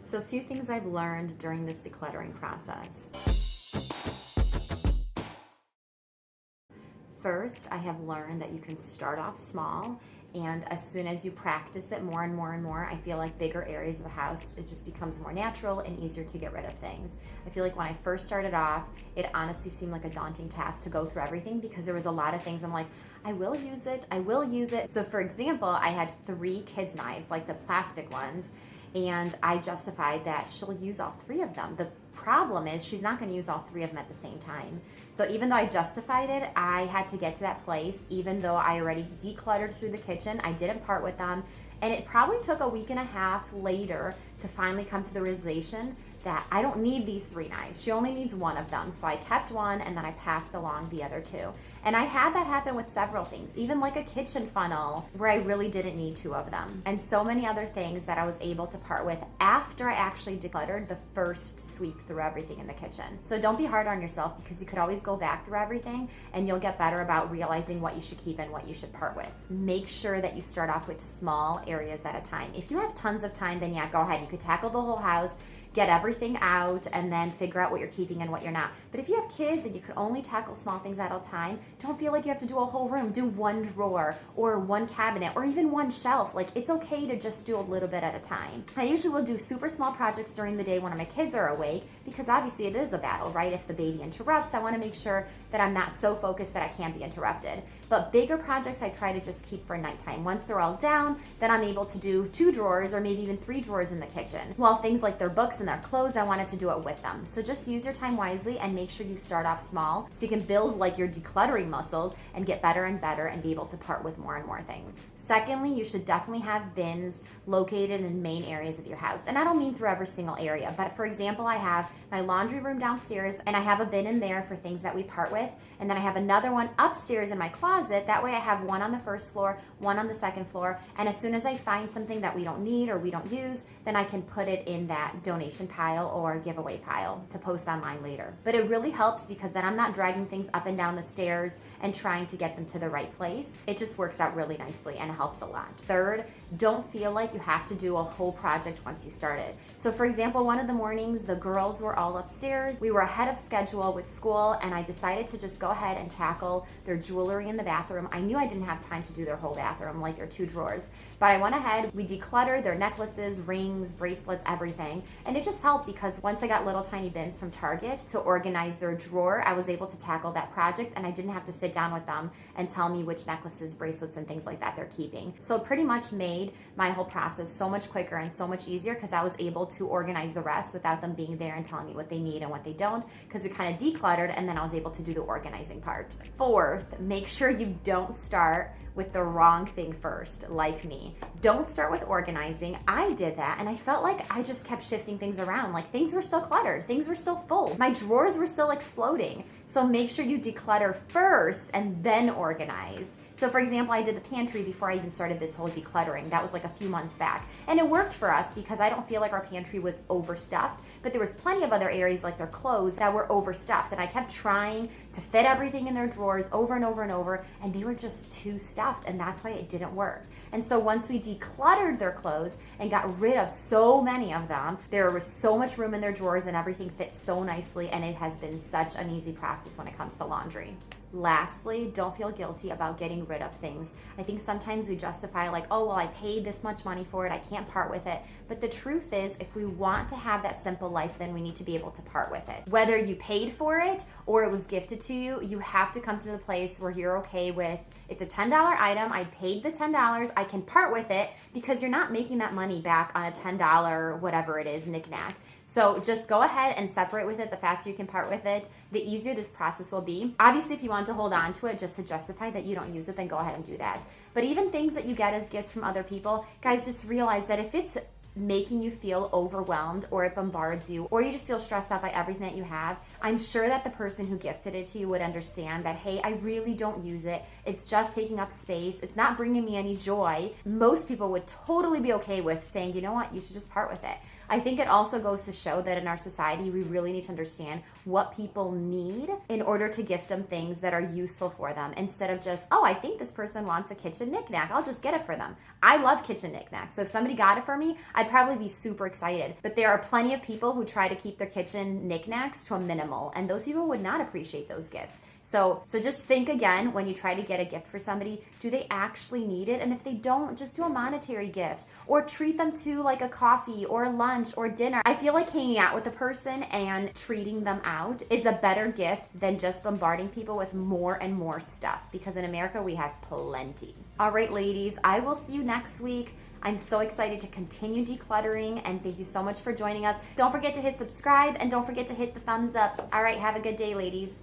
So a few things I've learned during this decluttering process. First, I have learned that you can start off small, and as soon as you practice it more and more and more, I feel like bigger areas of the house, it just becomes more natural and easier to get rid of things. I feel like when I first started off, it honestly seemed like a daunting task to go through everything because there was a lot of things I'm like, I will use it, I will use it. So for example, I had 3 kids' knives, like the plastic ones, and I justified that she'll use all 3 of them. The problem is she's not going to use all 3 of them at the same time. So even though I justified it, I had to get to that place. Even though I already decluttered through the kitchen, I didn't part with them, and it probably took a week and a half later to finally come to the realization that I don't need these 3 knives. She only needs 1 of them. So I kept 1 and then I passed along the other 2. And I had that happen with several things, even like a kitchen funnel where I really didn't need 2 of them. And so many other things that I was able to part with after I actually decluttered the first sweep through everything in the kitchen. So don't be hard on yourself because you could always go back through everything and you'll get better about realizing what you should keep and what you should part with. Make sure that you start off with small areas at a time. If you have tons of time, then yeah, go ahead. You could tackle the whole house, get everything out, and then figure out what you're keeping and what you're not. But if you have kids and you can only tackle small things at a time, don't feel like you have to do a whole room. Do 1 drawer or 1 cabinet or even 1 shelf. Like, it's okay to just do a little bit at a time. I usually will do super small projects during the day when my kids are awake because obviously it is a battle, right? If the baby interrupts, I want to make sure that I'm not so focused that I can't be interrupted. But bigger projects I try to just keep for nighttime. Once they're all down, then I'm able to do 2 drawers or maybe even 3 drawers in the kitchen. While things like their books and their clothes, I wanted to do it with them. So just use your time wisely and make sure you start off small so you can build like your decluttering muscles and get better and better and be able to part with more and more things. Secondly, you should definitely have bins located in main areas of your house. And I don't mean through every single area, but for example, I have my laundry room downstairs and I have a bin in there for things that we part with. And then I have another one upstairs in my closet. That way I have 1 on the first floor, 1 on the second floor. And as soon as I find something that we don't need or we don't use, then I can put it in that donation pile or giveaway pile to post online later. But it really helps because then I'm not dragging things up and down the stairs and trying to get them to the right place. It just works out really nicely and it helps a lot. Third, don't feel like you have to do a whole project once you start it. So for example, one of the mornings, the girls were all upstairs. We were ahead of schedule with school and I decided to just go ahead and tackle their jewelry in the bathroom. I knew I didn't have time to do their whole bathroom, like their 2 drawers, but I went ahead, we decluttered their necklaces, rings, bracelets, everything. And it just helped because once I got little tiny bins from Target to organize their drawer, I was able to tackle that project and I didn't have to sit down with them and tell me which necklaces, bracelets, and things like that they're keeping. So it pretty much made my whole process so much quicker and so much easier because I was able to organize the rest without them being there and telling me what they need and what they don't, because we kind of decluttered and then I was able to do the organizing part. Fourth, make sure you don't start with the wrong thing first, like me. Don't start with organizing. I did that and I felt like I just kept shifting things around. Like things were still cluttered, things were still full. My drawers were still exploding. So make sure you declutter first and then organize. So for example, I did the pantry before I even started this whole decluttering. That was like a few months back. And it worked for us because I don't feel like our pantry was overstuffed, but there was plenty of other areas like their clothes that were overstuffed. And I kept trying to fit everything in their drawers over and over and over, and they were just too stuffed, and that's why it didn't work. And so once we decluttered their clothes and got rid of so many of them, there was so much room in their drawers and everything fit so nicely, and it has been such an easy process when it comes to laundry. Lastly, don't feel guilty about getting rid of things. I think sometimes we justify like, oh, well, I paid this much money for it, I can't part with it. But the truth is, if we want to have that simple life, then we need to be able to part with it. Whether you paid for it or it was gifted to you, you have to come to the place where you're okay with, it's a $10 item, I paid the $10, I can part with it, because you're not making that money back on a $10, whatever it is, knick-knack. So just go ahead and separate with it. The faster you can part with it, the easier this process will be. Obviously, if you want to hold on to it just to justify that you don't use it, then go ahead and do that. But even things that you get as gifts from other people, guys, just realize that if it's making you feel overwhelmed or it bombards you or you just feel stressed out by everything that you have, I'm sure that the person who gifted it to you would understand that, hey, I really don't use it. It's just taking up space. It's not bringing me any joy. Most people would totally be okay with saying, you know what, you should just part with it. I think it also goes to show that in our society, we really need to understand what people need in order to gift them things that are useful for them, instead of just, oh, I think this person wants a kitchen knickknack, I'll just get it for them. I love kitchen knickknacks, so if somebody got it for me, I'd probably be super excited. But there are plenty of people who try to keep their kitchen knickknacks to a minimal, and those people would not appreciate those gifts. So just think again when you try to get a gift for somebody, do they actually need it? And if they don't, just do a monetary gift or treat them to like a coffee or a lunch or dinner. I feel like hanging out with a person and treating them out is a better gift than just bombarding people with more and more stuff, because in America we have plenty. All right, ladies, I will see you next week. I'm so excited to continue decluttering, and thank you so much for joining us. Don't forget to hit subscribe and don't forget to hit the thumbs up. All right, have a good day, ladies.